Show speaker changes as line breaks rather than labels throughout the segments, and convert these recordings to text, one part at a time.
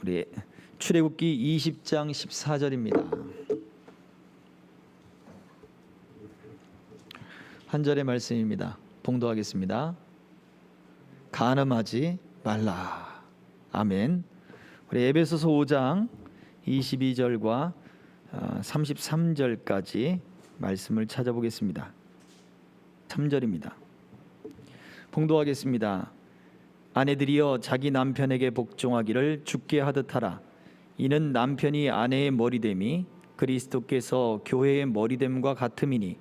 우리 출애굽기 20장 14절입니다. 한 절의 말씀입니다. 봉독하겠습니다. 간음하지 말라. 아멘. 우리 에베소서 5장 22절과 33절까지 말씀을 찾아보겠습니다. 3절입니다. 봉독하겠습니다. 아내들이여 자기 남편에게 복종하기를 주께 하듯 하라. 이는 남편이 아내의 머리됨이 그리스도께서 교회의 머리됨과 같음이니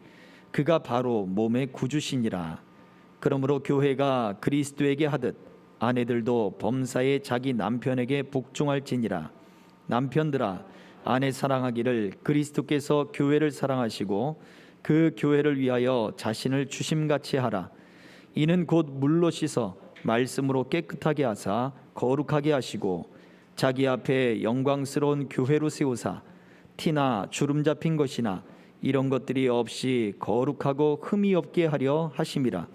그가 바로 몸의 구주시니라. 그러므로 교회가 그리스도에게 하듯 아내들도 범사에 자기 남편에게 복종할지니라. 남편들아 아내 사랑하기를 그리스도께서 교회를 사랑하시고 그 교회를 위하여 자신을 주심같이 하라. 이는 곧 물로 씻어 말씀으로 깨끗하게 하사 거룩하게 하시고 자기 앞에 영광스러운 교회로 세우사 티나 주름 잡힌 것이나 이런 것들이 없이 거룩하고 흠이 없게 하려 하심이라.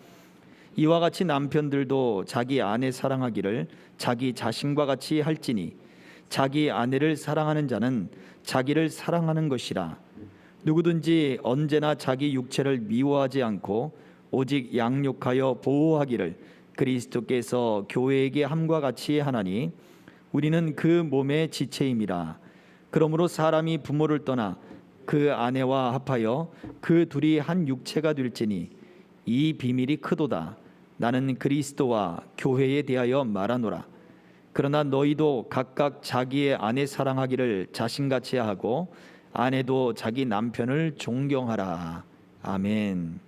이와 같이 남편들도 자기 아내 사랑하기를 자기 자신과 같이 할지니 자기 아내를 사랑하는 자는 자기를 사랑하는 것이라. 누구든지 언제나 자기 육체를 미워하지 않고 오직 양육하여 보호하기를 그리스도께서 교회에게 함과 같이 하나니 우리는 그 몸의 지체임이라. 그러므로 사람이 부모를 떠나 그 아내와 합하여 그 둘이 한 육체가 될지니 이 비밀이 크도다. 나는 그리스도와 교회에 대하여 말하노라. 그러나 너희도 각각 자기의 아내 사랑하기를 자신같이 하고 아내도 자기 남편을 존경하라. 아멘.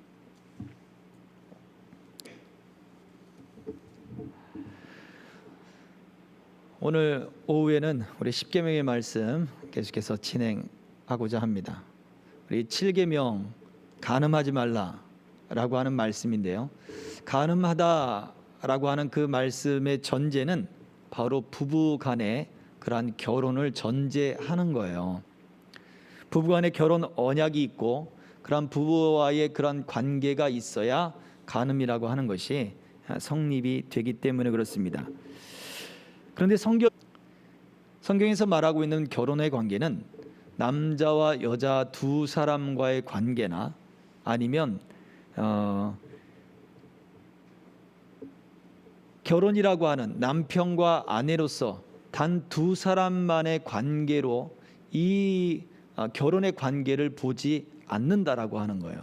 오늘 오후에는 우리 10계명의 말씀 계속해서 진행하고자 합니다. 우리 7계명 간음하지 말라라고 하는 말씀인데요. 간음하다라고 하는 그 말씀의 전제는 바로 부부 간의 그러한 결혼을 전제하는 거예요. 부부 간의 결혼 언약이 있고 그러한 부부와의 그러한 관계가 있어야 간음이라고 하는 것이 성립이 되기 때문에 그렇습니다. 그런데 성경에서 말하고 있는 결혼의 관계는 남자와 여자 두 사람과의 관계나 아니면 결혼이라고 하는 남편과 아내로서 단 두 사람만의 관계로 이 결혼의 관계를 보지 않는다라고 하는 거예요.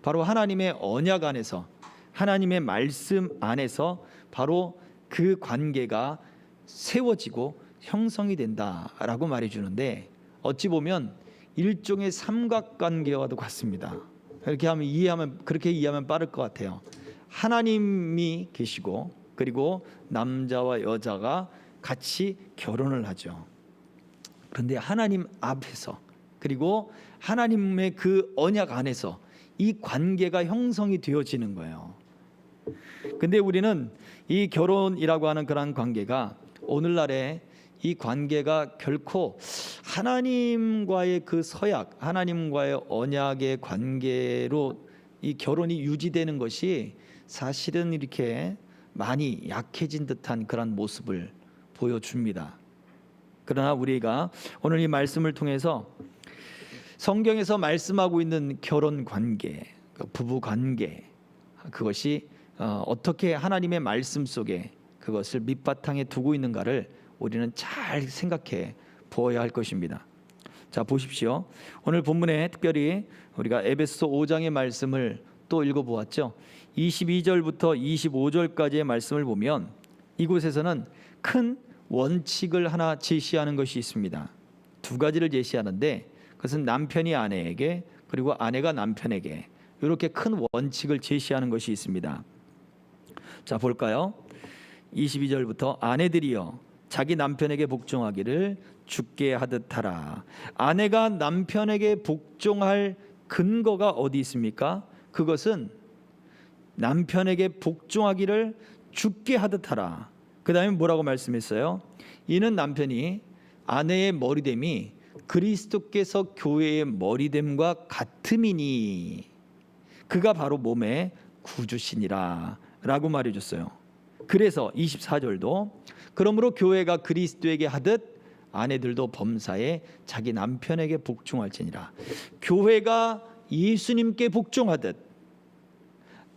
바로 하나님의 언약 안에서 하나님의 말씀 안에서 바로 그 관계가 세워지고 형성이 된다라고 말해주는데 어찌 보면 일종의 삼각관계와도 같습니다. 그렇게 이해하면 빠를 것 같아요. 하나님이 계시고 그리고 남자와 여자가 같이 결혼을 하죠. 그런데 하나님 앞에서 그리고 하나님의 그 언약 안에서 이 관계가 형성이 되어지는 거예요. 근데 우리는 이 결혼이라고 하는 그런 관계가 오늘날에 이 관계가 결코 하나님과의 그 서약, 하나님과의 언약의 관계로 이 결혼이 유지되는 것이 사실은 이렇게 많이 약해진 듯한 그런 모습을 보여줍니다. 그러나 우리가 오늘 이 말씀을 통해서 성경에서 말씀하고 있는 결혼 관계, 부부 관계, 그것이 어떻게 하나님의 말씀 속에 그것을 밑바탕에 두고 있는가를 우리는 잘 생각해 보아야 할 것입니다. 자, 보십시오. 오늘 본문에 특별히 우리가 에베소서 5장의 말씀을 또 읽어보았죠. 22절부터 25절까지의 말씀을 보면 이곳에서는 큰 원칙을 하나 제시하는 것이 있습니다. 두 가지를 제시하는데 그것은 남편이 아내에게 그리고 아내가 남편에게 이렇게 큰 원칙을 제시하는 것이 있습니다. 자, 볼까요? 22절부터 아내들이여 자기 남편에게 복종하기를 주께 하듯 하라. 아내가 남편에게 복종할 근거가 어디 있습니까? 그것은 남편에게 복종하기를 주께 하듯 하라. 그 다음에 뭐라고 말씀했어요? 이는 남편이 아내의 머리됨이 그리스도께서 교회의 머리됨과 같음이니 그가 바로 몸의 구주시니라 라고 말해줬어요. 그래서 24절도 그러므로 교회가 그리스도에게 하듯 아내들도 범사에 자기 남편에게 복종할지니라. 교회가 예수님께 복종하듯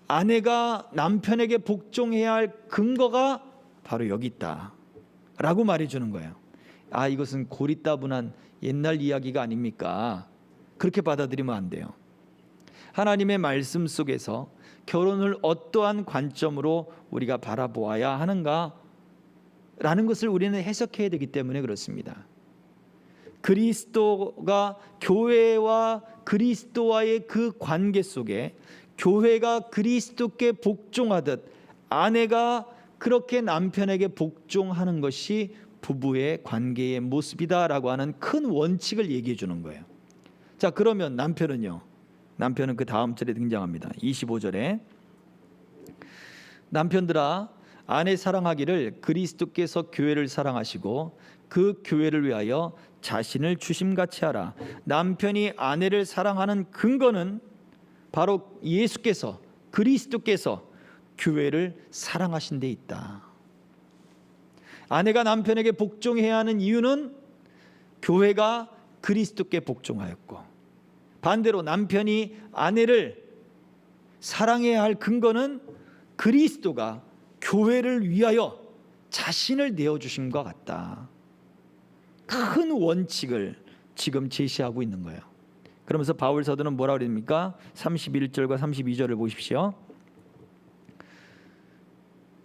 아내가 남편에게 복종해야 할 근거가 바로 여기 있다 라고 말해주는 거예요. 이것은 고리따분한 옛날 이야기가 아닙니까? 그렇게 받아들이면 안 돼요. 하나님의 말씀 속에서 결혼을 어떠한 관점으로 우리가 바라보아야 하는가 라는 것을 우리는 해석해야 되기 때문에 그렇습니다. 그리스도가 교회와 그리스도와의 그 관계 속에 교회가 그리스도께 복종하듯 아내가 그렇게 남편에게 복종하는 것이 부부의 관계의 모습이다라고 하는 큰 원칙을 얘기해 주는 거예요. 자, 그러면 남편은요? 남편은 그 다음 절에 등장합니다. 25절에 남편들아 아내 사랑하기를 그리스도께서 교회를 사랑하시고 그 교회를 위하여 자신을 주심같이 하라. 남편이 아내를 사랑하는 근거는 바로 예수께서 그리스도께서 교회를 사랑하신 데 있다. 아내가 남편에게 복종해야 하는 이유는 교회가 그리스도께 복종하였고, 반대로 남편이 아내를 사랑해야 할 근거는 그리스도가 교회를 위하여 자신을 내어주심과 같다. 큰 원칙을 지금 제시하고 있는 거예요. 그러면서 바울 사도는 뭐라고 그럽니까? 31절과 32절을 보십시오.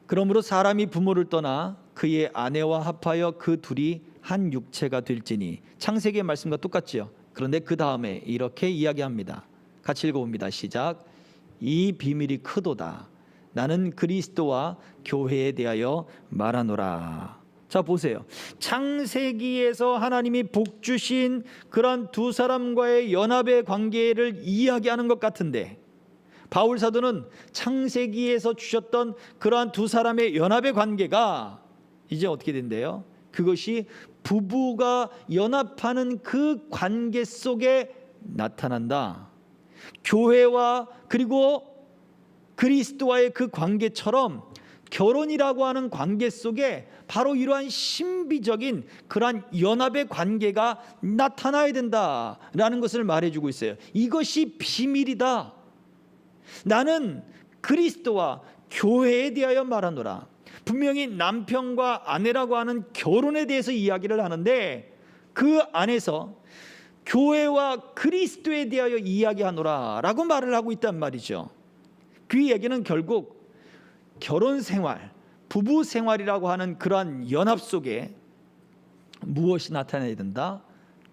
그러므로 사람이 부모를 떠나 그의 아내와 합하여 그 둘이 한 육체가 될지니. 창세기의 말씀과 똑같지요. 그런데 그 다음에 이렇게 이야기합니다. 같이 읽어봅니다. 시작. 이 비밀이 크도다. 나는 그리스도와 교회에 대하여 말하노라. 자, 보세요. 창세기에서 하나님이 복 주신 그런 두 사람과의 연합의 관계를 이야기하는 것 같은데, 바울 사도는 창세기에서 주셨던 그러한 두 사람의 연합의 관계가 이제 어떻게 된대요? 그것이 부부가 연합하는 그 관계 속에 나타난다. 교회와 그리고 그리스도와의 그 관계처럼 결혼이라고 하는 관계 속에 바로 이러한 신비적인 그러한 연합의 관계가 나타나야 된다라는 것을 말해주고 있어요. 이것이 비밀이다. 나는 그리스도와 교회에 대하여 말하노라. 분명히 남편과 아내라고 하는 결혼에 대해서 이야기를 하는데 그 안에서 교회와 그리스도에 대하여 이야기하노라 라고 말을 하고 있단 말이죠. 그 얘기는 결국 결혼 생활, 부부 생활이라고 하는 그러한 연합 속에 무엇이 나타나야 된다?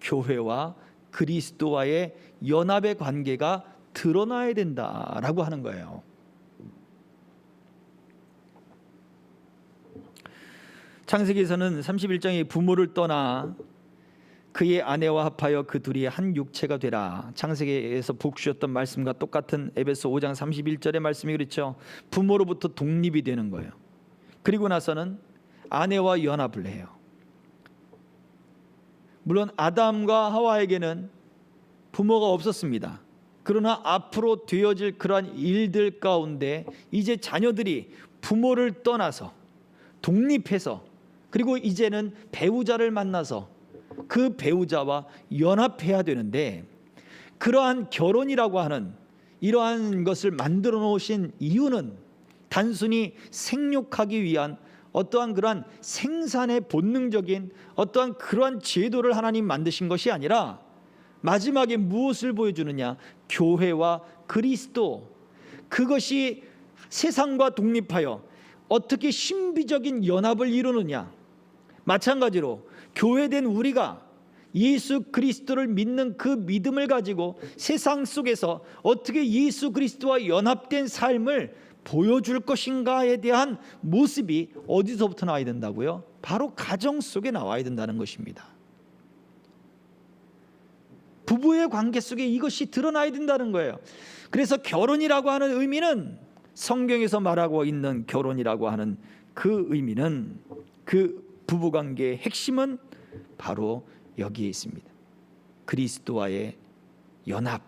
교회와 그리스도와의 연합의 관계가 드러나야 된다라고 하는 거예요. 창세기에서는 31장에 부모를 떠나 그의 아내와 합하여 그 둘이 한 육체가 되라. 창세기에서 복 주셨던 말씀과 똑같은 에베소 5장 31절의 말씀이 그렇죠. 부모로부터 독립이 되는 거예요. 그리고 나서는 아내와 연합을 해요. 물론 아담과 하와에게는 부모가 없었습니다. 그러나 앞으로 되어질 그러한 일들 가운데 이제 자녀들이 부모를 떠나서 독립해서 그리고 이제는 배우자를 만나서 그 배우자와 연합해야 되는데, 그러한 결혼이라고 하는 이러한 것을 만들어 놓으신 이유는 단순히 생육하기 위한 어떠한 그러한 생산의 본능적인 어떠한 그러한 제도를 하나님 만드신 것이 아니라 마지막에 무엇을 보여주느냐? 교회와 그리스도, 그것이 세상과 독립하여 어떻게 신비적인 연합을 이루느냐. 마찬가지로 교회된 우리가 예수 그리스도를 믿는 그 믿음을 가지고 세상 속에서 어떻게 예수 그리스도와 연합된 삶을 보여줄 것인가에 대한 모습이 어디서부터 나와야 된다고요? 바로 가정 속에 나와야 된다는 것입니다. 부부의 관계 속에 이것이 드러나야 된다는 거예요. 그래서 결혼이라고 하는 의미는, 성경에서 말하고 있는 결혼이라고 하는 그 의미는, 그 부부관계의 핵심은 바로 여기에 있습니다. 그리스도와의 연합.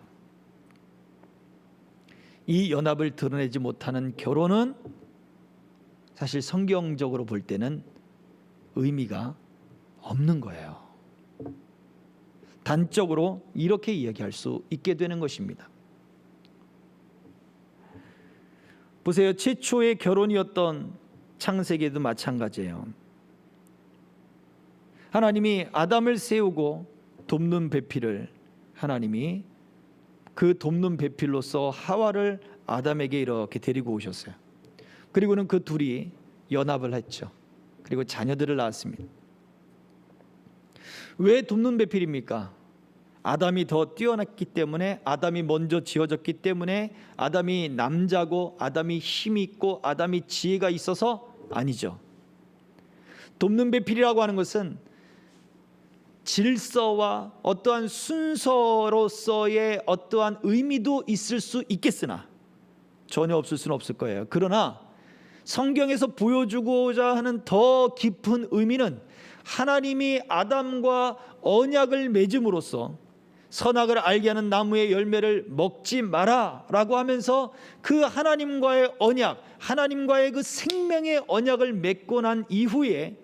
이 연합을 드러내지 못하는 결혼은 사실 성경적으로 볼 때는 의미가 없는 거예요. 단적으로 이렇게 이야기할 수 있게 되는 것입니다. 보세요. 최초의 결혼이었던 창세기에도 마찬가지예요. 하나님이 아담을 세우고 돕는 배필을 하나님이 그 돕는 배필로서 하와를 아담에게 이렇게 데리고 오셨어요. 그리고는 그 둘이 연합을 했죠. 그리고 자녀들을 낳았습니다. 왜 돕는 배필입니까? 아담이 더 뛰어났기 때문에, 아담이 먼저 지어졌기 때문에, 아담이 남자고 아담이 힘이 있고 아담이 지혜가 있어서? 아니죠. 돕는 배필이라고 하는 것은 질서와 어떠한 순서로서의 어떠한 의미도 있을 수 있겠으나 전혀 없을 수는 없을 거예요. 그러나 성경에서 보여주고자 하는 더 깊은 의미는 하나님이 아담과 언약을 맺음으로써 선악을 알게 하는 나무의 열매를 먹지 마라 라고 하면서 그 하나님과의 언약, 하나님과의 그 생명의 언약을 맺고 난 이후에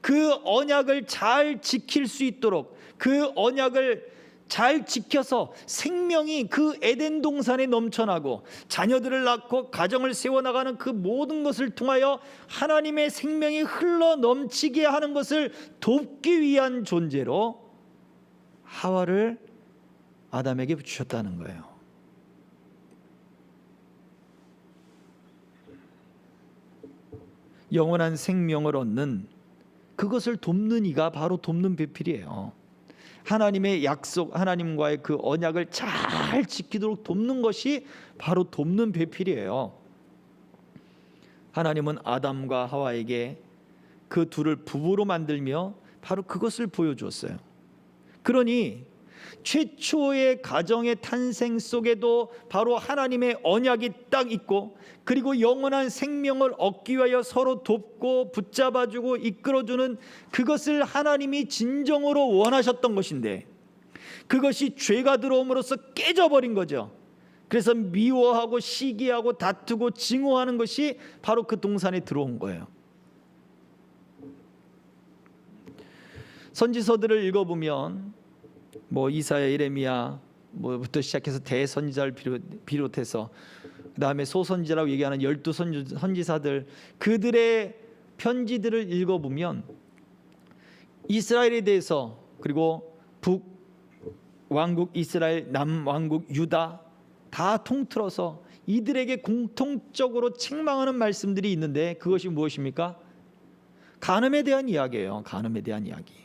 그 언약을 잘 지킬 수 있도록, 그 언약을 잘 지켜서 생명이 그 에덴 동산에 넘쳐나고 자녀들을 낳고 가정을 세워나가는 그 모든 것을 통하여 하나님의 생명이 흘러 넘치게 하는 것을 돕기 위한 존재로 하와를 아담에게 주셨다는 거예요. 영원한 생명을 얻는 그것을 돕는 이가 바로 돕는 배필이에요. 하나님의 약속, 하나님과의 그 언약을 잘 지키도록 돕는 것이 바로 돕는 배필이에요. 하나님은 아담과 하와에게 그 둘을 부부로 만들며 바로 그것을 보여주었어요. 그러니 최초의 가정의 탄생 속에도 바로 하나님의 언약이 딱 있고, 그리고 영원한 생명을 얻기 위하여 서로 돕고 붙잡아주고 이끌어주는 그것을 하나님이 진정으로 원하셨던 것인데, 그것이 죄가 들어옴으로써 깨져버린 거죠. 그래서 미워하고 시기하고 다투고 증오하는 것이 바로 그 동산에 들어온 거예요. 선지서들을 읽어보면 이사야, 예레미야 부터 시작해서 대선지자를 비롯해서 그 다음에 소선지자라고 얘기하는 12 선지사들, 그들의 편지들을 읽어보면 이스라엘에 대해서, 그리고 북왕국 이스라엘, 남왕국 유다 다 통틀어서 이들에게 공통적으로 책망하는 말씀들이 있는데, 그것이 무엇입니까? 간음에 대한 이야기예요. 간음에 대한 이야기.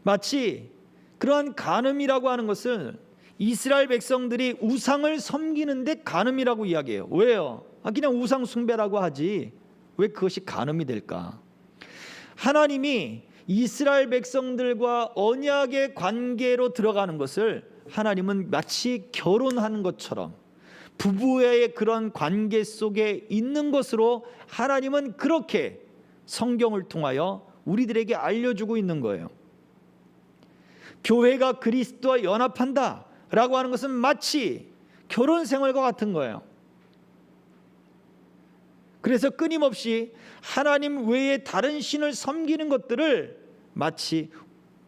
마치 그러한 간음이라고 하는 것을 이스라엘 백성들이 우상을 섬기는데 간음이라고 이야기해요. 왜요? 그냥 우상 숭배라고 하지 왜 그것이 간음이 될까? 하나님이 이스라엘 백성들과 언약의 관계로 들어가는 것을 하나님은 마치 결혼하는 것처럼 부부의 그런 관계 속에 있는 것으로 하나님은 그렇게 성경을 통하여 우리들에게 알려주고 있는 거예요. 교회가 그리스도와 연합한다 라고 하는 것은 마치 결혼 생활과 같은 거예요. 그래서 끊임없이 하나님 외에 다른 신을 섬기는 것들을 마치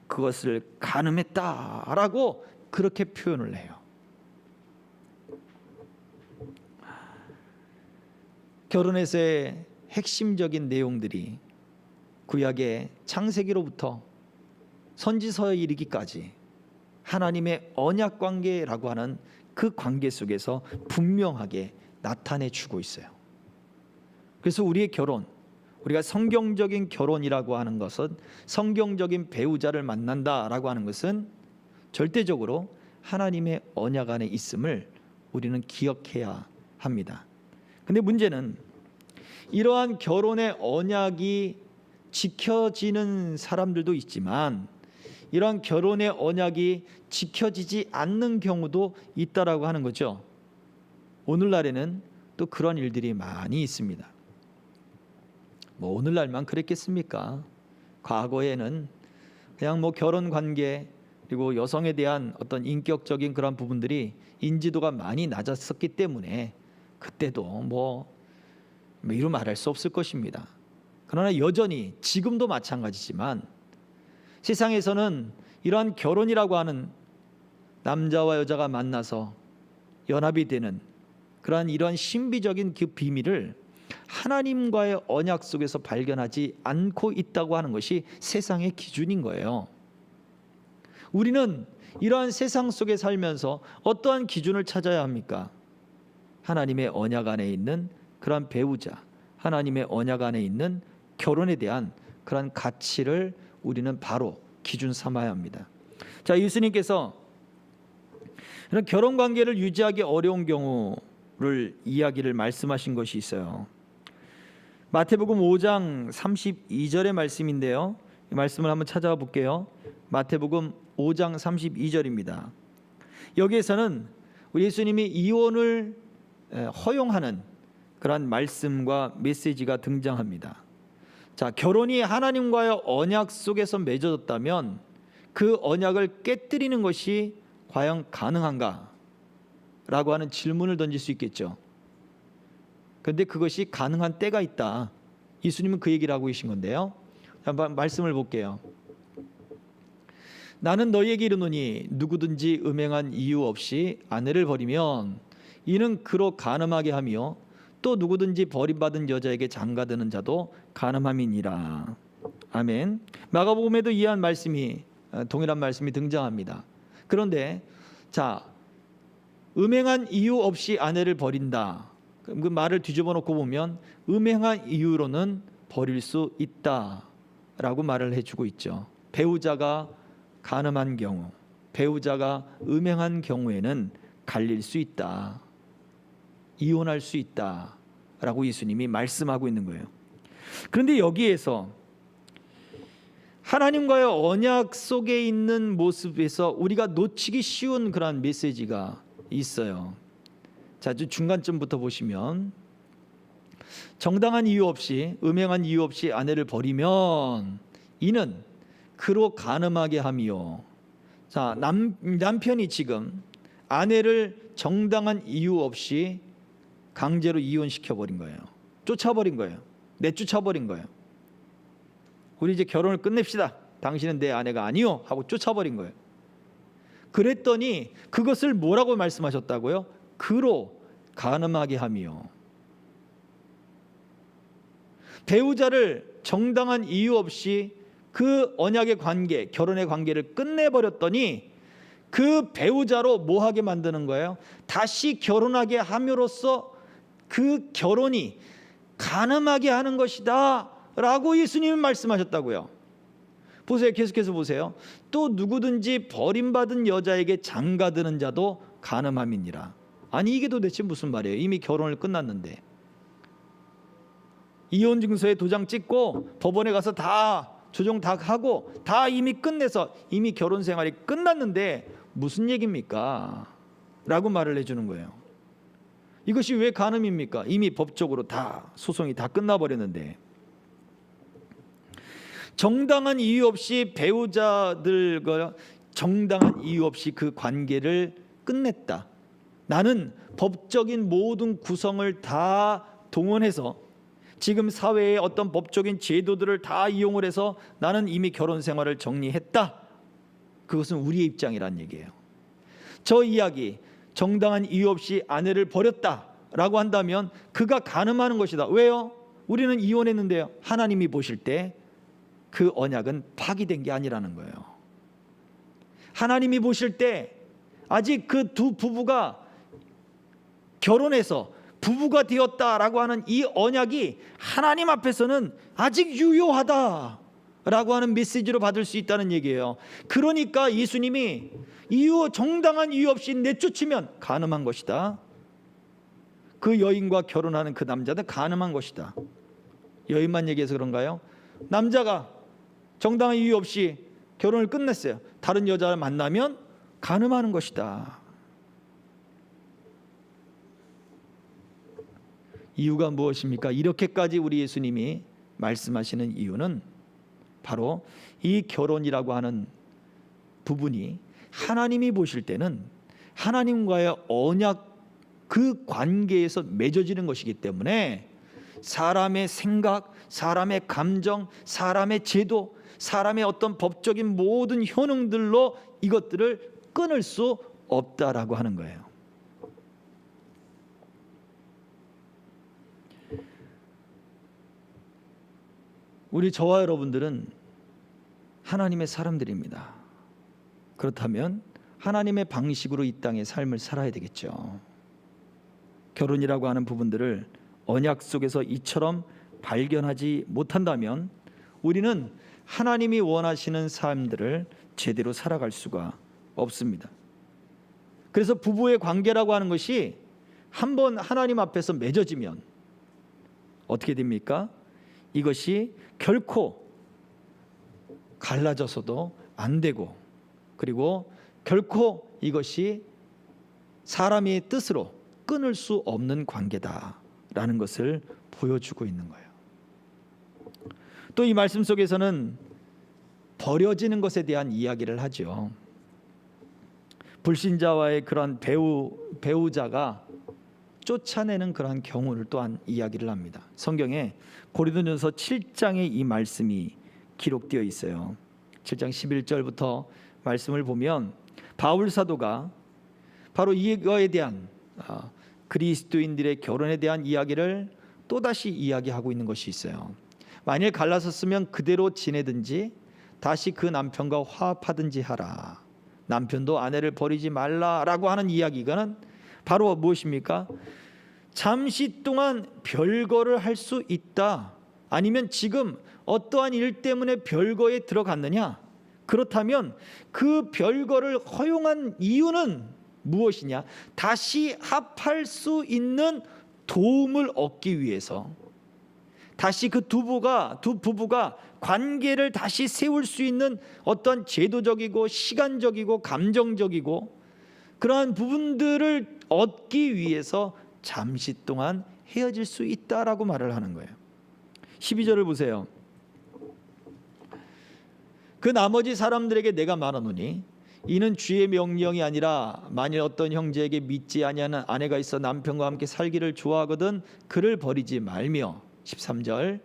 그것을 간음했다라고 그렇게 표현을 해요. 결혼에서의 핵심적인 내용들이 구약의 창세기로부터 선지서에 이르기까지 하나님의 언약 관계라고 하는 그 관계 속에서 분명하게 나타내 주고 있어요. 그래서 우리의 결혼, 우리가 성경적인 결혼이라고 하는 것은, 성경적인 배우자를 만난다라고 하는 것은 절대적으로 하나님의 언약 안에 있음을 우리는 기억해야 합니다. 근데 문제는 이러한 결혼의 언약이 지켜지는 사람들도 있지만 이러한 결혼의 언약이 지켜지지 않는 경우도 있다라고 하는 거죠. 오늘날에는 또 그런 일들이 많이 있습니다. 오늘날만 그랬겠습니까? 과거에는 그냥 결혼 관계, 그리고 여성에 대한 어떤 인격적인 그런 부분들이 인지도가 많이 낮았었기 때문에 그때도 이루 말할 수 없을 것입니다. 그러나 여전히 지금도 마찬가지지만 세상에서는 이러한 결혼이라고 하는 남자와 여자가 만나서 연합이 되는 이러한 신비적인 그 비밀을 하나님과의 언약 속에서 발견하지 않고 있다고 하는 것이 세상의 기준인 거예요. 우리는 이러한 세상 속에 살면서 어떠한 기준을 찾아야 합니까? 하나님의 언약 안에 있는 그러한 배우자, 하나님의 언약 안에 있는 결혼에 대한 그러한 가치를 우리는 바로 기준 삼아야 합니다. 자, 예수님께서 이런 결혼 관계를 유지하기 어려운 경우를 이야기를 말씀하신 것이 있어요. 마태복음 5장 32절의 말씀인데요. 이 말씀을 한번 찾아와 볼게요. 마태복음 5장 32절입니다. 여기에서는 우리 예수님이 이혼을 허용하는 그러한 말씀과 메시지가 등장합니다. 자, 결혼이 하나님과의 언약 속에서 맺어졌다면 그 언약을 깨뜨리는 것이 과연 가능한가? 라고 하는 질문을 던질 수 있겠죠. 그런데 그것이 가능한 때가 있다. 예수님은 그 얘기를 하고 계신 건데요. 한번 말씀을 볼게요. 나는 너희에게 이르노니 누구든지 음행한 이유 없이 아내를 버리면 이는 그로 간음하게 하며 또 누구든지 버림받은 여자에게 장가드는 자도 간음함이니라. 아멘. 마가복음에도 이러한 말씀이 동일한 말씀이 등장합니다. 그런데 자, 음행한 이유 없이 아내를 버린다. 그 말을 뒤집어 놓고 보면 음행한 이유로는 버릴 수 있다라고 말을 해주고 있죠. 배우자가 간음한 경우, 배우자가 음행한 경우에는 갈릴 수 있다, 이혼할 수 있다라고 예수님이 말씀하고 있는 거예요. 그런데 여기에서 하나님과의 언약 속에 있는 모습에서 우리가 놓치기 쉬운 그런 메시지가 있어요. 자, 중간쯤부터 보시면 정당한 이유 없이 음행한 이유 없이 아내를 버리면 이는 그로 간음하게 하며. 자, 남편이 지금 아내를 정당한 이유 없이 강제로 이혼시켜 버린 거예요. 쫓아버린 거예요. 내쫓아버린 거예요. 우리 이제 결혼을 끝냅시다. 당신은 내 아내가 아니요 하고 쫓아버린 거예요. 그랬더니 그것을 뭐라고 말씀하셨다고요? 그로 간음하게 하며. 배우자를 정당한 이유 없이 그 언약의 관계, 결혼의 관계를 끝내버렸더니 그 배우자로 뭐하게 만드는 거예요? 다시 결혼하게 함으로써 그 결혼이 간음하게 하는 것이다 라고 예수님은 말씀하셨다고요. 보세요. 계속해서 보세요. 또 누구든지 버림받은 여자에게 장가드는 자도 간음함이니라. 아니, 이게 도대체 무슨 말이에요? 이미 결혼을 끝났는데 이혼 증서에 도장 찍고 법원에 가서 다 조정 다 하고 다 이미 끝내서 이미 결혼 생활이 끝났는데 무슨 얘기입니까? 라고 말을 해주는 거예요. 이것이 왜 간음입니까? 이미 법적으로 다 소송이 다 끝나버렸는데. 정당한 이유 없이 배우자들과 정당한 이유 없이 그 관계를 끝냈다. 나는 법적인 모든 구성을 다 동원해서 지금 사회의 어떤 법적인 제도들을 다 이용을 해서 나는 이미 결혼 생활을 정리했다. 그것은 우리의 입장이란 얘기예요. 저 이야기, 정당한 이유 없이 아내를 버렸다라고 한다면 그가 간음하는 것이다. 왜요? 우리는 이혼했는데요. 하나님이 보실 때 그 언약은 파기된 게 아니라는 거예요. 하나님이 보실 때 아직 그 두 부부가 결혼해서 부부가 되었다라고 하는 이 언약이 하나님 앞에서는 아직 유효하다라고 하는 메시지로 받을 수 있다는 얘기예요. 그러니까 예수님이 정당한 이유 없이 내쫓으면 간음한 것이다. 그 여인과 결혼하는 그 남자는 간음한 것이다. 여인만 얘기해서 그런가요? 남자가 정당한 이유 없이 결혼을 끝냈어요. 다른 여자를 만나면 간음하는 것이다. 이유가 무엇입니까? 이렇게까지 우리 예수님이 말씀하시는 이유는 바로 이 결혼이라고 하는 부분이 하나님이 보실 때는 하나님과의 언약 그 관계에서 맺어지는 것이기 때문에 사람의 생각, 사람의 감정, 사람의 제도, 사람의 어떤 법적인 모든 효능들로 이것들을 끊을 수 없다라고 하는 거예요. 우리 저와 여러분들은 하나님의 사람들입니다. 그렇다면 하나님의 방식으로 이 땅의 삶을 살아야 되겠죠. 결혼이라고 하는 부분들을 언약 속에서 이처럼 발견하지 못한다면 우리는 하나님이 원하시는 삶들을 제대로 살아갈 수가 없습니다. 그래서 부부의 관계라고 하는 것이 한번 하나님 앞에서 맺어지면 어떻게 됩니까? 이것이 결코 갈라져서도 안 되고, 그리고 결코 이것이 사람의 뜻으로 끊을 수 없는 관계다라는 것을 보여주고 있는 거예요. 또 이 말씀 속에서는 버려지는 것에 대한 이야기를 하죠. 불신자와의 그러한 배우자가 쫓아내는 그러한 경우를 또한 이야기를 합니다. 성경에 고린도전서 7장에 이 말씀이 기록되어 있어요. 7장 11절부터 말씀을 보면 바울 사도가 바로 이거에 대한 그리스도인들의 결혼에 대한 이야기를 또다시 이야기하고 있는 것이 있어요. 만일 갈라섰으면 그대로 지내든지 다시 그 남편과 화합하든지 하라. 남편도 아내를 버리지 말라라고 하는 이야기가 바로 무엇입니까? 잠시 동안 별거를 할 수 있다. 아니면 지금 어떠한 일 때문에 별거에 들어갔느냐? 그렇다면 그 별거를 허용한 이유는 무엇이냐? 다시 합할 수 있는 도움을 얻기 위해서, 다시 그 두 부부가 관계를 다시 세울 수 있는 어떤 제도적이고 시간적이고 감정적이고 그러한 부분들을 얻기 위해서 잠시 동안 헤어질 수 있다라고 말을 하는 거예요. 12절을 보세요. 그 나머지 사람들에게 내가 말하노니 이는 주의 명령이 아니라 만일 어떤 형제에게 믿지 아니하는 아내가 있어 남편과 함께 살기를 좋아하거든 그를 버리지 말며. 13절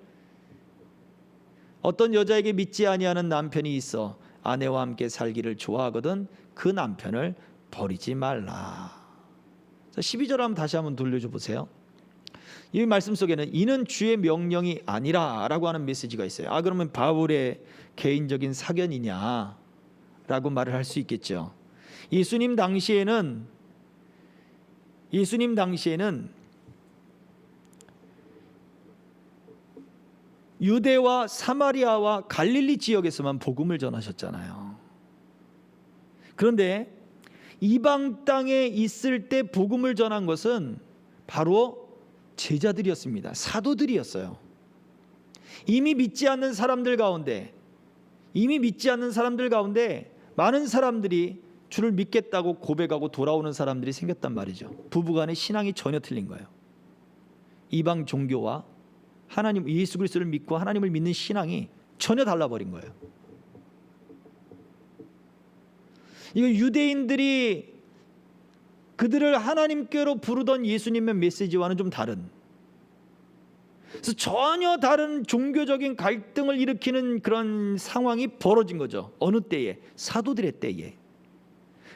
어떤 여자에게 믿지 아니하는 남편이 있어 아내와 함께 살기를 좋아하거든 그 남편을 버리지 말라. 12절 한번 다시 한번 돌려줘 보세요. 이 말씀 속에는 이는 주의 명령이 아니라 라고 하는 메시지가 있어요. 그러면 바울의 개인적인 사견이냐 라고 말을 할 수 있겠죠. 예수님 당시에는 유대와 사마리아와 갈릴리 지역에서만 복음을 전하셨잖아요. 그런데 이방 땅에 있을 때 복음을 전한 것은 바로 제자들이었습니다. 사도들이었어요. 이미 믿지 않는 사람들 가운데 많은 사람들이 주를 믿겠다고 고백하고 돌아오는 사람들이 생겼단 말이죠. 부부간의 신앙이 전혀 틀린 거예요. 이방 종교와 하나님 예수 그리스도를 믿고 하나님을 믿는 신앙이 전혀 달라버린 거예요. 이거 유대인들이 그들을 하나님께로 부르던 예수님의 메시지와는 좀 다른, 그래서 전혀 다른 종교적인 갈등을 일으키는 그런 상황이 벌어진 거죠. 어느 때에? 사도들의 때에.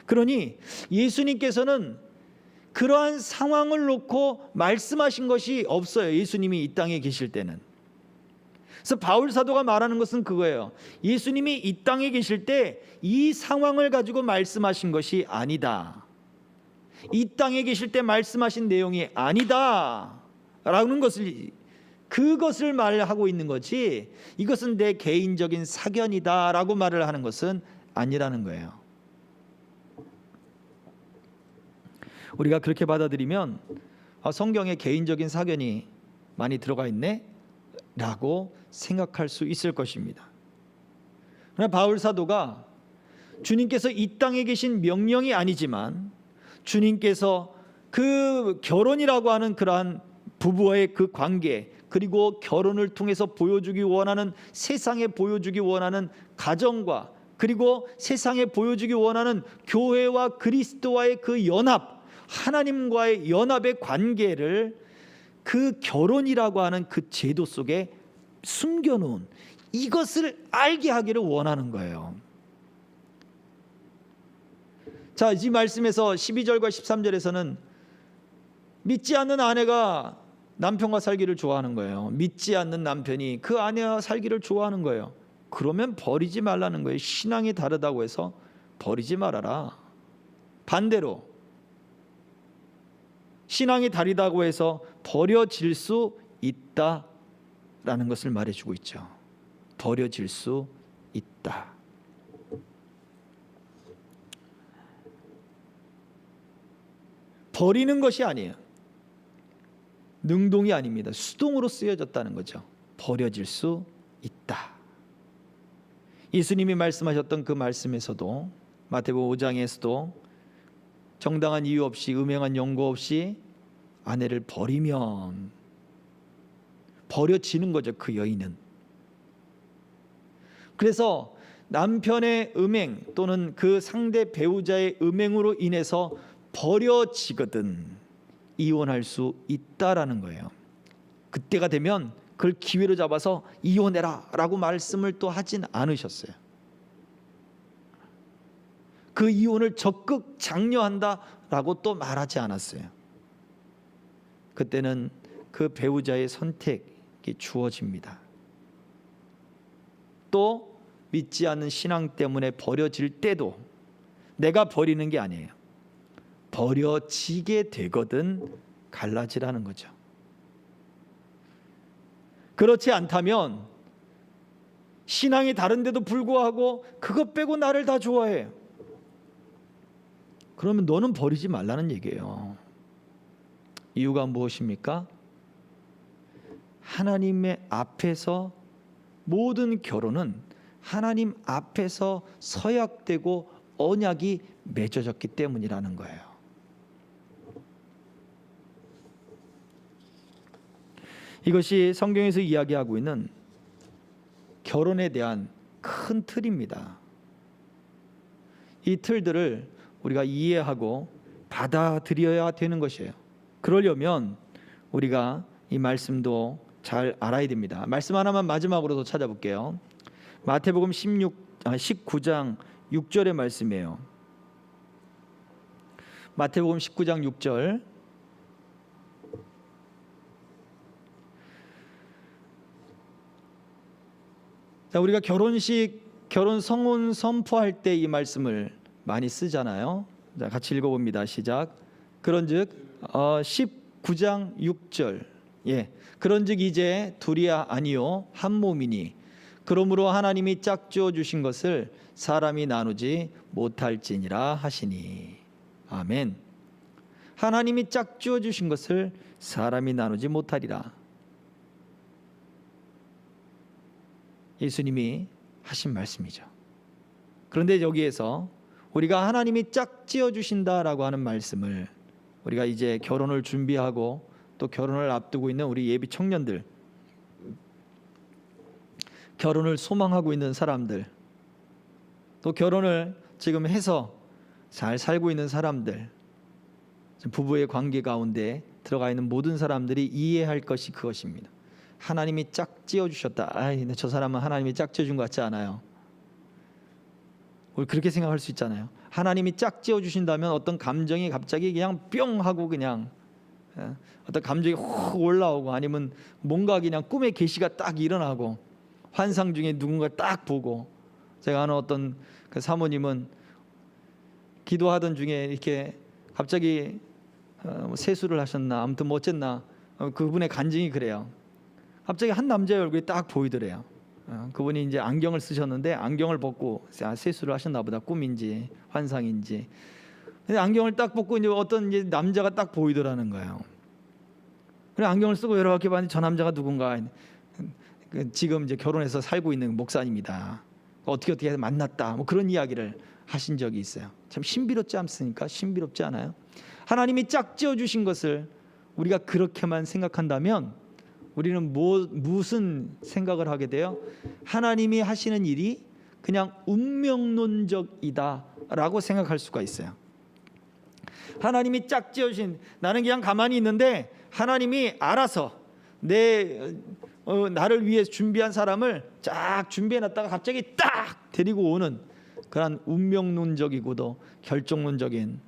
그러니 예수님께서는 그러한 상황을 놓고 말씀하신 것이 없어요. 예수님이 이 땅에 계실 때는. 그래서 바울 사도가 말하는 것은 그거예요. 예수님이 이 땅에 계실 때 이 상황을 가지고 말씀하신 것이 아니다. 이 땅에 계실 때 말씀하신 내용이 아니다 라는 것을, 그것을 말하고 있는 거지 이것은 내 개인적인 사견이다 라고 말을 하는 것은 아니라는 거예요. 우리가 그렇게 받아들이면 성경에 개인적인 사견이 많이 들어가 있네 라고 생각할 수 있을 것입니다. 그러나 바울 사도가 주님께서 이 땅에 계신 명령이 아니지만 주님께서 그 결혼이라고 하는 그러한 부부와의 그 관계, 그리고 결혼을 통해서 보여주기 원하는, 세상에 보여주기 원하는 가정과, 그리고 세상에 보여주기 원하는 교회와 그리스도와의 그 연합, 하나님과의 연합의 관계를 그 결혼이라고 하는 그 제도 속에 숨겨놓은 이것을 알게 하기를 원하는 거예요. 자, 이 말씀에서 12절과 13절에서는 믿지 않는 아내가 남편과 살기를 좋아하는 거예요. 믿지 않는 남편이 그 아내와 살기를 좋아하는 거예요. 그러면 버리지 말라는 거예요. 신앙이 다르다고 해서 버리지 말아라. 반대로 신앙이 다르다고 해서 버려질 수 있다라는 것을 말해주고 있죠. 버려질 수 있다. 버리는 것이 아니에요. 능동이 아닙니다. 수동으로 쓰여졌다는 거죠. 버려질 수 있다. 예수님이 말씀하셨던 그 말씀에서도 마태복음 5장에서도 정당한 이유 없이 음행한 연고 없이 아내를 버리면 버려지는 거죠. 그 여인은. 그래서 남편의 음행 또는 그 상대 배우자의 음행으로 인해서 버려지거든 이혼할 수 있다라는 거예요. 그때가 되면 그걸 기회로 잡아서 이혼해라 라고 말씀을 또 하진 않으셨어요. 그 이혼을 적극 장려한다 라고 또 말하지 않았어요. 그때는 그 배우자의 선택이 주어집니다. 또 믿지 않는 신앙 때문에 버려질 때도 내가 버리는 게 아니에요. 버려지게 되거든 갈라지라는 거죠. 그렇지 않다면 신앙이 다른데도 불구하고 그것 빼고 나를 다 좋아해. 그러면 너는 버리지 말라는 얘기예요. 이유가 무엇입니까? 하나님의 앞에서 모든 결혼은 하나님 앞에서 서약되고 언약이 맺어졌기 때문이라는 거예요. 이것이 성경에서 이야기하고 있는 결혼에 대한 큰 틀입니다. 이 틀들을 우리가 이해하고 받아들여야 되는 것이에요. 그러려면 우리가 이 말씀도 잘 알아야 됩니다. 말씀 하나만 마지막으로 더 찾아볼게요. 마태복음 19장 6절의 말씀이에요. 마태복음 19장 6절. 자, 우리가 결혼 성혼 선포할 때 이 말씀을 많이 쓰잖아요. 자, 같이 읽어봅니다. 시작. 그런즉 19장 6절. 예. 그런즉 이제 둘이 아니요 한 몸이니 그러므로 하나님이 짝지어 주신 것을 사람이 나누지 못할지니라 하시니. 아멘. 하나님이 짝지어 주신 것을 사람이 나누지 못하리라. 예수님이 하신 말씀이죠. 그런데 여기에서 우리가 하나님이 짝지어 주신다라고 하는 말씀을 우리가 이제 결혼을 준비하고 또 결혼을 앞두고 있는 우리 예비 청년들, 결혼을 소망하고 있는 사람들, 또 결혼을 지금 해서 잘 살고 있는 사람들, 부부의 관계 가운데 들어가 있는 모든 사람들이 이해할 것이 그것입니다. 하나님이 짝지어 주셨다. 아이, 저 사람은 하나님이 짝지어 준 것 같지 않아요. 우리 그렇게 생각할 수 있잖아요. 하나님이 짝지어 주신다면 어떤 감정이 갑자기 그냥 뿅 하고 그냥 어떤 감정이 확 올라오고 아니면 뭔가 그냥 꿈의 계시가 딱 일어나고 환상 중에 누군가 딱 보고, 제가 아는 어떤 그 사모님은 기도하던 중에 이렇게 갑자기 세수를 하셨나 아무튼 뭐 어쨌나 그분의 간증이 그래요. 갑자기 한 남자의 얼굴이 딱 보이더래요. 그분이 이제 안경을 쓰셨는데 안경을 벗고 세수를 하셨나 보다. 꿈인지 환상인지. 근데 안경을 딱 벗고 이제 어떤 이제 남자가 딱 보이더라는 거예요. 그래 안경을 쓰고 이렇게 봤는데 저 남자가 누군가. 지금 이제 결혼해서 살고 있는 목사님이다. 어떻게 해서 만났다. 뭐 그런 이야기를 하신 적이 있어요. 참 신비롭지 않습니까? 신비롭지 않아요? 하나님이 짝지어 주신 것을 우리가 그렇게만 생각한다면 우리는 무슨 생각을 하게 돼요? 하나님이 하시는 일이 그냥 운명론적이다라고 생각할 수가 있어요. 하나님이 짝지어 주신, 나는 그냥 가만히 있는데 하나님이 알아서 나를 위해 준비한 사람을 쫙 준비해놨다가 갑자기 딱 데리고 오는 그러한 운명론적이고도 결정론적인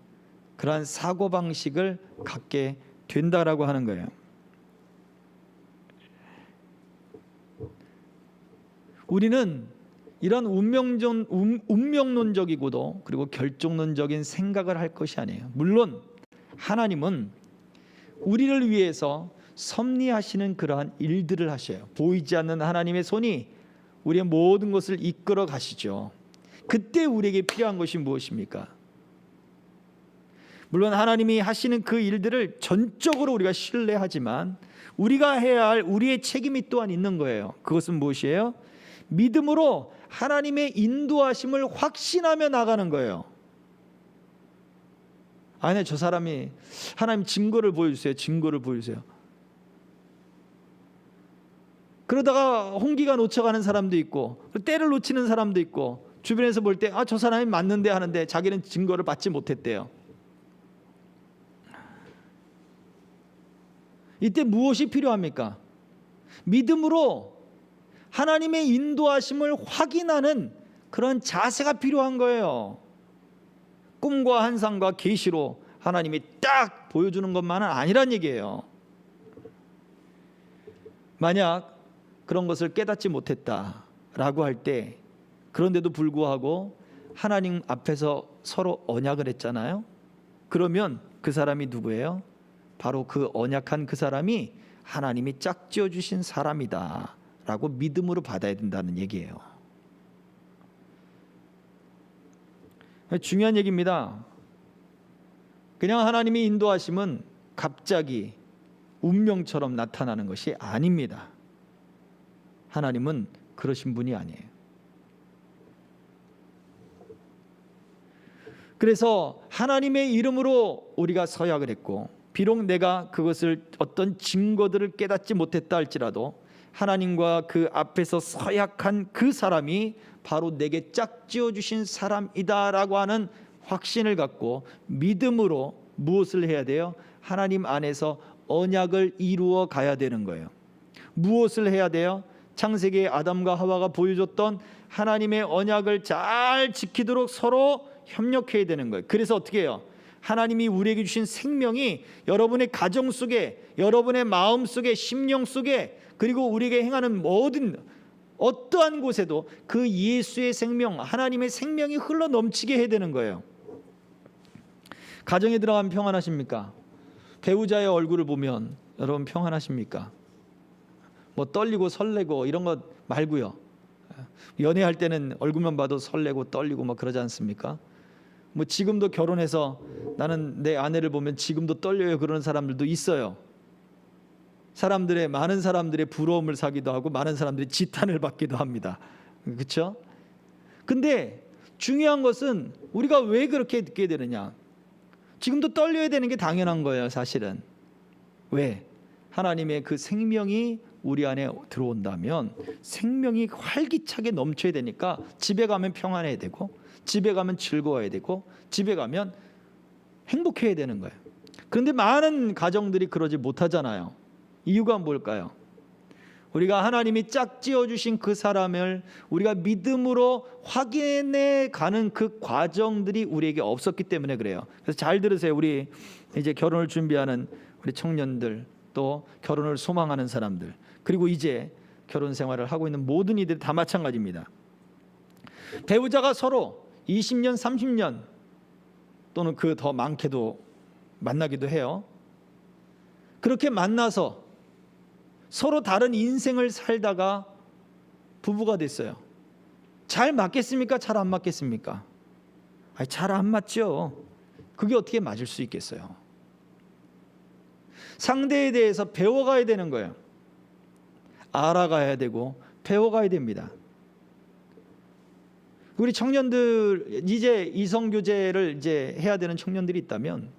그러한 사고방식을 갖게 된다라고 하는 거예요. 우리는 이런 운명론적이고도 그리고 결정론적인 생각을 할 것이 아니에요. 물론 하나님은 우리를 위해서 섭리하시는 그러한 일들을 하셔요. 보이지 않는 하나님의 손이 우리의 모든 것을 이끌어 가시죠. 그때 우리에게 필요한 것이 무엇입니까? 물론 하나님이 하시는 그 일들을 전적으로 우리가 신뢰하지만 우리가 해야 할 우리의 책임이 또한 있는 거예요. 그것은 무엇이에요? 믿음으로 하나님의 인도하심을 확신하며 나가는 거예요. 아니, 저 사람이 하나님 증거를 보여주세요. 증거를 보여주세요. 그러다가 홍기가 놓쳐가는 사람도 있고 때를 놓치는 사람도 있고 주변에서 볼 때 저 사람이 맞는데 하는데 자기는 증거를 받지 못했대요. 이때 무엇이 필요합니까? 믿음으로 하나님의 인도하심을 확인하는 그런 자세가 필요한 거예요. 꿈과 환상과 계시로 하나님이 딱 보여주는 것만은 아니란 얘기예요. 만약 그런 것을 깨닫지 못했다라고 할 때, 그런데도 불구하고 하나님 앞에서 서로 언약을 했잖아요. 그러면 그 사람이 누구예요? 바로 그 언약한 그 사람이 하나님이 짝지어 주신 사람이다 라고 믿음으로 받아야 된다는 얘기예요. 중요한 얘기입니다. 그냥 하나님이 인도하심은 갑자기 운명처럼 나타나는 것이 아닙니다. 하나님은 그러신 분이 아니에요. 그래서 하나님의 이름으로 우리가 서약을 했고, 비록 내가 그것을 어떤 증거들을 깨닫지 못했다 할지라도 하나님과 그 앞에서 서약한 그 사람이 바로 내게 짝지어 주신 사람이다라고 하는 확신을 갖고 믿음으로 무엇을 해야 돼요? 하나님 안에서 언약을 이루어 가야 되는 거예요. 무엇을 해야 돼요? 창세기에 아담과 하와가 보여줬던 하나님의 언약을 잘 지키도록 서로 협력해야 되는 거예요. 그래서 어떻게 해요? 하나님이 우리에게 주신 생명이 여러분의 가정 속에, 여러분의 마음 속에, 심령 속에, 그리고 우리에게 행하는 모든 어떠한 곳에도 그 예수의 생명, 하나님의 생명이 흘러 넘치게 해야 되는 거예요. 가정에 들어가면 평안하십니까? 배우자의 얼굴을 보면 여러분 평안하십니까? 뭐 떨리고 설레고 이런 것 말고요. 연애할 때는 얼굴만 봐도 설레고 떨리고 막 그러지 않습니까? 뭐 지금도 결혼해서 나는 내 아내를 보면 지금도 떨려요 그러는 사람들도 있어요. 많은 사람들의 부러움을 사기도 하고 많은 사람들이 지탄을 받기도 합니다. 그렇죠? 근데 중요한 것은 우리가 왜 그렇게 느끼게 되느냐? 지금도 떨려야 되는 게 당연한 거예요, 사실은. 왜? 하나님의 그 생명이 우리 안에 들어온다면 생명이 활기차게 넘쳐야 되니까 집에 가면 평안해야 되고, 집에 가면 즐거워야 되고, 집에 가면 행복해야 되는 거예요. 그런데 많은 가정들이 그러지 못하잖아요. 이유가 뭘까요? 우리가 하나님이 짝지어 주신 그 사람을 우리가 믿음으로 확인해 가는 그 과정들이 우리에게 없었기 때문에 그래요. 그래서 잘 들으세요. 우리 이제 결혼을 준비하는 우리 청년들, 또 결혼을 소망하는 사람들, 그리고 이제 결혼 생활을 하고 있는 모든 이들이 다 마찬가지입니다. 배우자가 서로 20년, 30년 또는 그 더 많게도 만나기도 해요. 그렇게 만나서 서로 다른 인생을 살다가 부부가 됐어요. 잘 맞겠습니까? 잘 안 맞겠습니까? 잘 안 맞죠. 그게 어떻게 맞을 수 있겠어요? 상대에 대해서 배워가야 되는 거예요. 알아가야 되고 배워가야 됩니다. 우리 청년들, 이제 이성교제를 이제 해야 되는 청년들이 있다면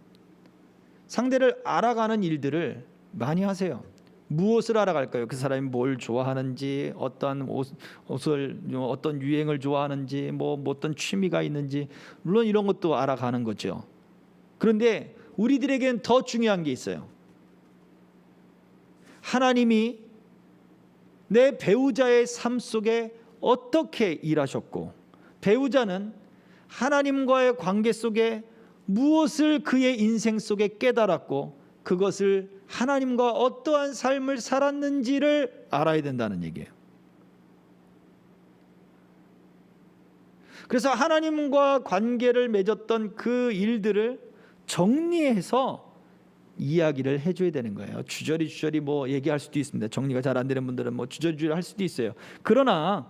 상대를 알아가는 일들을 많이 하세요. 무엇을 알아갈까요? 그 사람이 뭘 좋아하는지, 어떤 옷을, 어떤 유행을 좋아하는지, 뭐 어떤 취미가 있는지, 물론 이런 것도 알아가는 거죠. 그런데 우리들에겐 더 중요한 게 있어요. 하나님이 내 배우자의 삶 속에 어떻게 일하셨고, 배우자는 하나님과의 관계 속에 무엇을 그의 인생 속에 깨달았고, 그것을 하나님과 어떠한 삶을 살았는지를 알아야 된다는 얘기예요. 그래서 하나님과 관계를 맺었던 그 일들을 정리해서 이야기를 해줘야 되는 거예요. 주저리 뭐 얘기할 수도 있습니다. 정리가 잘 안 되는 분들은 뭐 주저리 할 수도 있어요. 그러나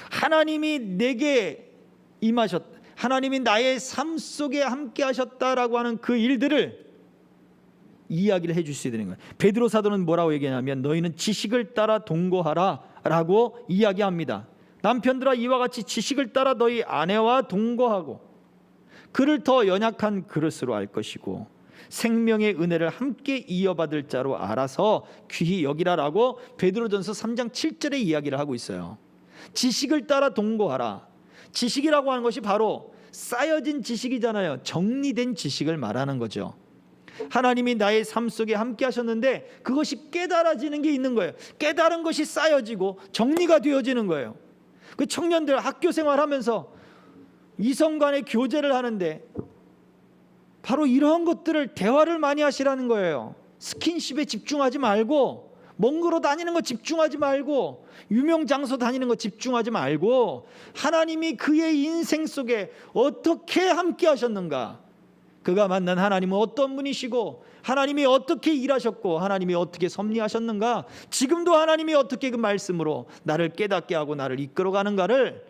하나님이 내게 하나님이 나의 삶 속에 함께 하셨다라고 하는 그 일들을 이야기를 해 주셔야 되는 거예요. 베드로 사도는 뭐라고 얘기하냐면, 너희는 지식을 따라 동거하라 라고 이야기합니다. 남편들아, 이와 같이 지식을 따라 너희 아내와 동거하고 그를 더 연약한 그릇으로 알 것이고 생명의 은혜를 함께 이어받을 자로 알아서 귀히 여기라라고 베드로전서 3장 7절에 이야기를 하고 있어요. 지식을 따라 동거하라. 지식이라고 하는 것이 바로 쌓여진 지식이잖아요. 정리된 지식을 말하는 거죠. 하나님이 나의 삶 속에 함께 하셨는데 그것이 깨달아지는 게 있는 거예요. 깨달은 것이 쌓여지고 정리가 되어지는 거예요. 그 청년들 학교 생활하면서 이성 간의 교제를 하는데 바로 이러한 것들을 대화를 많이 하시라는 거예요. 스킨십에 집중하지 말고, 먼 거로 다니는 거 집중하지 말고, 유명 장소 다니는 거 집중하지 말고, 하나님이 그의 인생 속에 어떻게 함께 하셨는가, 그가 만난 하나님은 어떤 분이시고 하나님이 어떻게 일하셨고 하나님이 어떻게 섭리하셨는가, 지금도 하나님이 어떻게 그 말씀으로 나를 깨닫게 하고 나를 이끌어가는가를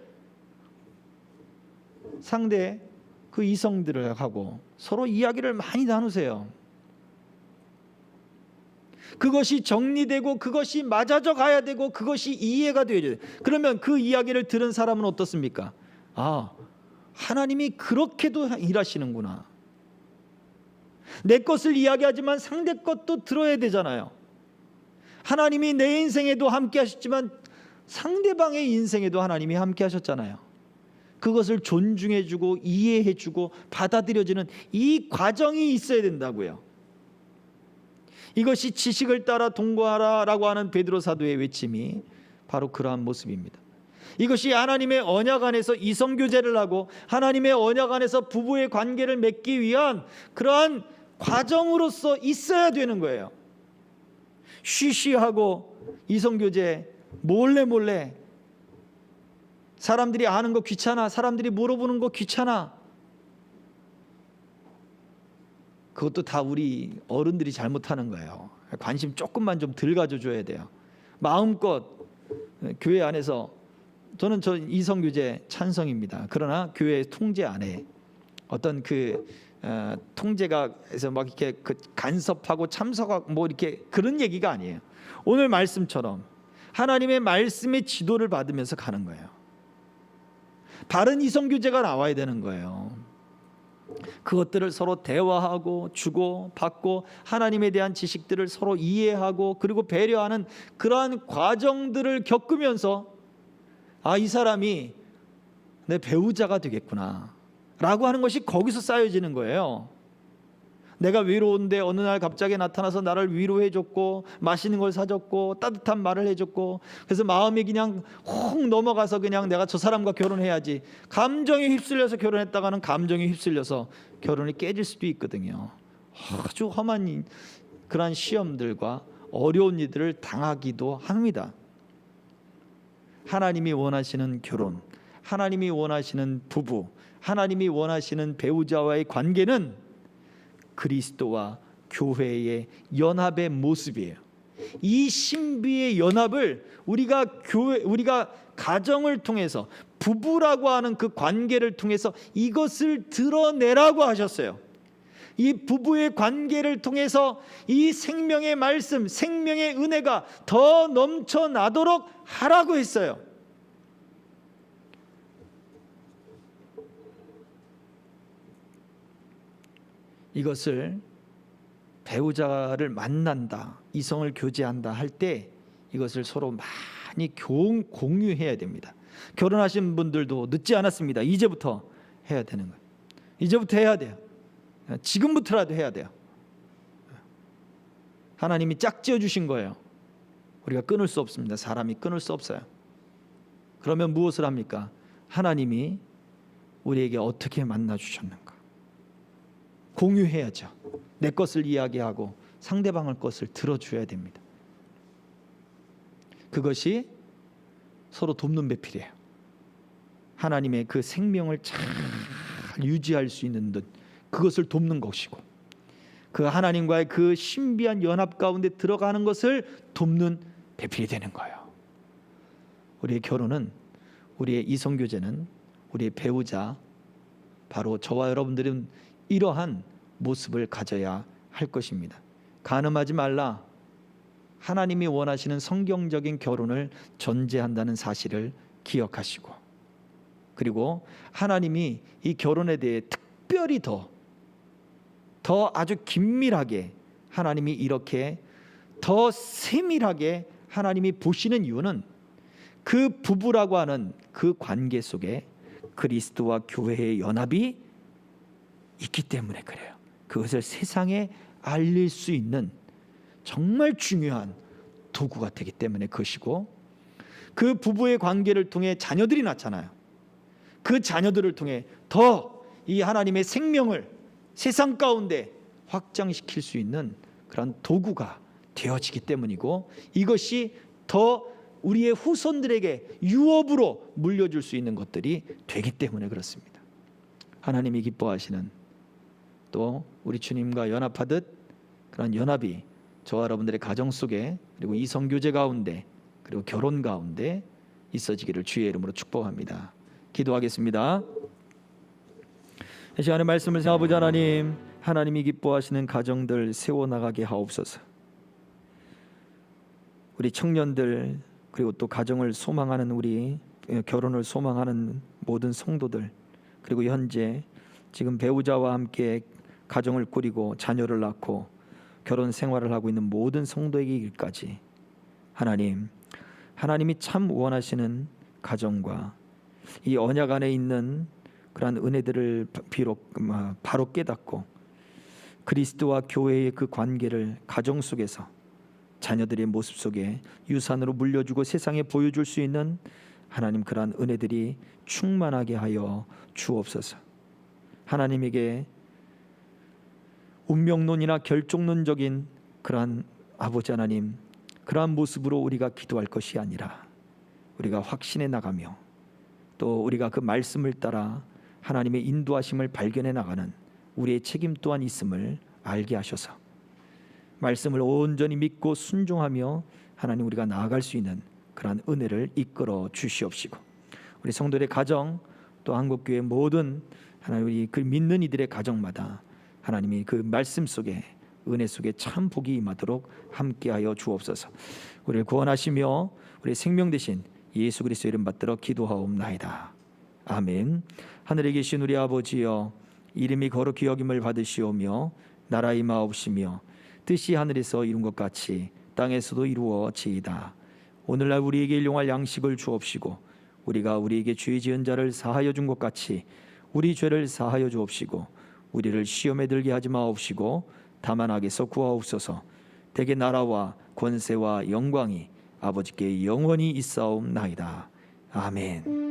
상대 그 이성들을 하고 서로 이야기를 많이 나누세요. 그것이 정리되고 그것이 맞아져 가야 되고 그것이 이해가 되어야 돼요. 그러면 그 이야기를 들은 사람은 어떻습니까? 아, 하나님이 그렇게도 일하시는구나. 내 것을 이야기하지만 상대 것도 들어야 되잖아요. 하나님이 내 인생에도 함께 하셨지만 상대방의 인생에도 하나님이 함께 하셨잖아요. 그것을 존중해주고 이해해주고 받아들여지는 이 과정이 있어야 된다고요. 이것이 지식을 따라 동거하라라고 하는 베드로 사도의 외침이 바로 그러한 모습입니다. 이것이 하나님의 언약 안에서 이성교제를 하고 하나님의 언약 안에서 부부의 관계를 맺기 위한 그러한 과정으로서 있어야 되는 거예요. 쉬쉬하고 이성교제 몰래 사람들이 아는 거 귀찮아, 사람들이 물어보는 거 귀찮아, 그것도 다 우리 어른들이 잘못하는 거예요. 관심 조금만 좀 덜 가져줘야 돼요. 마음껏 교회 안에서 저는 이성교제 찬성입니다. 그러나 교회 통제 안에 어떤 통제가 해서 막 이렇게 간섭하고 참석하고 뭐 이렇게 그런 얘기가 아니에요. 오늘 말씀처럼 하나님의 말씀의 지도를 받으면서 가는 거예요. 바른 이성교제가 나와야 되는 거예요. 그것들을 서로 대화하고 주고 받고 하나님에 대한 지식들을 서로 이해하고 그리고 배려하는 그러한 과정들을 겪으면서 아, 이 사람이 내 배우자가 되겠구나 라고 하는 것이 거기서 쌓여지는 거예요. 내가 외로운데 어느 날 갑자기 나타나서 나를 위로해줬고 맛있는 걸 사줬고 따뜻한 말을 해줬고, 그래서 마음이 그냥 훅 넘어가서 그냥 내가 저 사람과 결혼해야지, 감정에 휩쓸려서 결혼했다가는 감정에 휩쓸려서 결혼이 깨질 수도 있거든요. 아주 험한 그러한 시험들과 어려운 일들을 당하기도 합니다. 하나님이 원하시는 결혼, 하나님이 원하시는 부부, 하나님이 원하시는 배우자와의 관계는 그리스도와 교회의 연합의 모습이에요. 이 신비의 연합을 우리가 가정을 통해서, 부부라고 하는 그 관계를 통해서 이것을 드러내라고 하셨어요. 이 부부의 관계를 통해서 이 생명의 말씀, 생명의 은혜가 더 넘쳐나도록 하라고 했어요. 이것을 배우자를 만난다, 이성을 교제한다 할 때 이것을 서로 많이 공유해야 됩니다. 결혼하신 분들도 늦지 않았습니다. 이제부터 해야 되는 거예요. 이제부터 해야 돼요. 지금부터라도 해야 돼요. 하나님이 짝지어 주신 거예요. 우리가 끊을 수 없습니다. 사람이 끊을 수 없어요. 그러면 무엇을 합니까? 하나님이 우리에게 어떻게 만나 주셨는가 공유해야죠. 내 것을 이야기하고 상대방의 것을 들어줘야 됩니다. 그것이 서로 돕는 배필이에요. 하나님의 그 생명을 잘 유지할 수 있는 듯 그것을 돕는 것이고, 그 하나님과의 그 신비한 연합 가운데 들어가는 것을 돕는 배필이 되는 거예요. 우리의 결혼은, 우리의 이성교제는, 우리의 배우자, 바로 저와 여러분들은 이러한 모습을 가져야 할 것입니다. 간음하지 말라. 하나님이 원하시는 성경적인 결혼을 전제한다는 사실을 기억하시고, 그리고 하나님이 이 결혼에 대해 특별히 더 아주 긴밀하게 하나님이 이렇게 더 세밀하게 하나님이 보시는 이유는 그 부부라고 하는 그 관계 속에 그리스도와 교회의 연합이 있기 때문에 그래요. 그것을 세상에 알릴 수 있는 정말 중요한 도구가 되기 때문에 그것이고, 그 부부의 관계를 통해 자녀들이 낳잖아요. 그 자녀들을 통해 더 이 하나님의 생명을 세상 가운데 확장시킬 수 있는 그런 도구가 되어지기 때문이고, 이것이 더 우리의 후손들에게 유업으로 물려줄 수 있는 것들이 되기 때문에 그렇습니다. 하나님이 기뻐하시는, 또 우리 주님과 연합하듯 그런 연합이 저와 여러분들의 가정 속에, 그리고 이성교제 가운데, 그리고 결혼 가운데 있어지기를 주의 이름으로 축복합니다. 기도하겠습니다. 이 시간에 말씀을 생각해보자. 하나님이 기뻐하시는 가정들 세워나가게 하옵소서. 우리 청년들, 그리고 또 가정을 소망하는, 우리 결혼을 소망하는 모든 성도들, 그리고 현재 지금 배우자와 함께 가정을 꾸리고 자녀를 낳고 결혼 생활을 하고 있는 모든 성도에게 이르기까지 하나님이 참 원하시는 가정과 이 언약 안에 있는 그러한 은혜들을 비록 바로 깨닫고 그리스도와 교회의 그 관계를 가정 속에서 자녀들의 모습 속에 유산으로 물려주고 세상에 보여줄 수 있는 하나님, 그러한 은혜들이 충만하게 하여 주옵소서. 하나님에게 운명론이나 결정론적인 그러한 아버지 하나님, 그러한 모습으로 우리가 기도할 것이 아니라 우리가 확신해 나가며 또 우리가 그 말씀을 따라 하나님의 인도하심을 발견해 나가는 우리의 책임 또한 있음을 알게 하셔서 말씀을 온전히 믿고 순종하며 하나님 우리가 나아갈 수 있는 그러한 은혜를 이끌어 주시옵시고, 우리 성도들의 가정, 또 한국교회 모든 하나님 우리 그 믿는 이들의 가정마다 하나님이 그 말씀 속에, 은혜 속에 참 복이 임하도록 함께하여 주옵소서. 우리를 구원하시며 우리 생명 되신 예수 그리스도 이름 받들어 기도하옵나이다. 아멘. 하늘에 계신 우리 아버지여, 이름이 거룩히 여김을 받으시오며 나라 임하옵시며 뜻이 하늘에서 이룬 것 같이 땅에서도 이루어지이다. 오늘날 우리에게 일용할 양식을 주옵시고, 우리가 우리에게 죄 지은 자를 사하여 준 것 같이 우리 죄를 사하여 주옵시고, 우리를 시험에 들게 하지 마옵시고 다만 악에서 구하옵소서. 대개 나라와 권세와 영광이 아버지께 영원히 있사옵나이다. 아멘.